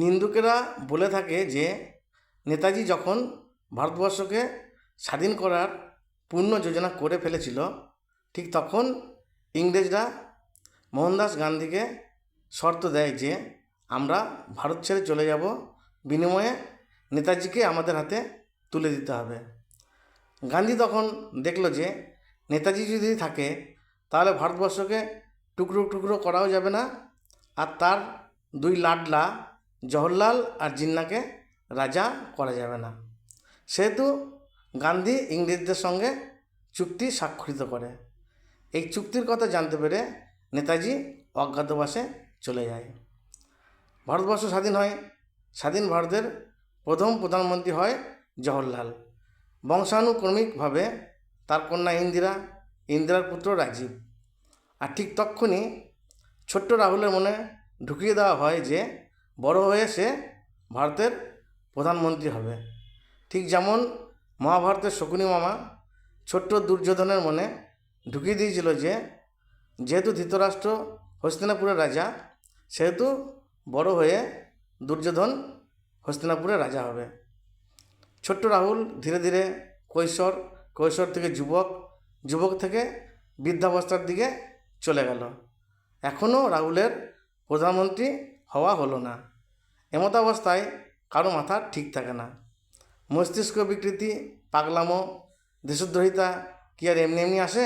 নিন্দুকেরা বলে থাকে যে নেতাজি যখন ভারতবর্ষকে স্বাধীন করার পূর্ণ যোজনা করে ফেলেছিল, ঠিক তখন ইংরেজরা মোহনদাস গান্ধীকে শর্ত দেয় যে আমরা ভারত ছেড়ে চলে যাব, বিনিময়ে নেতাজিকে আমাদের হাতে তুলে দিতে হবে। গান্ধী তখন দেখলো যে নেতাজি যদি থাকে তাহলে ভারতবর্ষকে টুকরো টুকরো করাও যাবে না, আর তার দুই লাডলা জওহরলাল আর জিন্নাকে রাজা করা যাবে না। সেহেতু গান্ধী ইংরেজদের সঙ্গে চুক্তি স্বাক্ষরিত করে। এই চুক্তির কথা জানতে পেরে নেতাজি অজ্ঞাতবাসে চলে যায়। ভারতবর্ষ স্বাধীন হয়। স্বাধীন ভারতের প্রথম প্রধানমন্ত্রী হয় জওহরলাল। বংশানুক্রমিকভাবে তার কন্যা ইন্দিরা, ইন্দিরার পুত্র রাজীব। আর ঠিক তক্ষুনি ছোট্ট রাহুলের মনে ঢুকিয়ে দেওয়া হয় যে বড় হয়ে সে ভারতের প্রধানমন্ত্রী হবে। ঠিক যেমন মহাভারতের শকুনি মামা ছোট্ট দুর্যোধনের মনে ঢুকিয়ে দিয়েছিল যে যেহেতু ধৃতরাষ্ট্র হস্তিনাপুরের রাজা, সেহেতু বড় হয়ে দুর্যোধন হস্তিনাপুরের রাজা হবে। ছোট্ট রাহুল ধীরে ধীরে কৈশোর থেকে যুবক থেকে বৃদ্ধাবস্থার দিকে চলে গেল। এখনও রাহুলের প্রধানমন্ত্রী হওয়া হলো না। এমতাবস্থায় কারো মাথা ঠিক থাকে না। মস্তিষ্ক বিকৃতি, পাগলামো, দেশদ্রোহিতা কি আর এমনি এমনি আসে?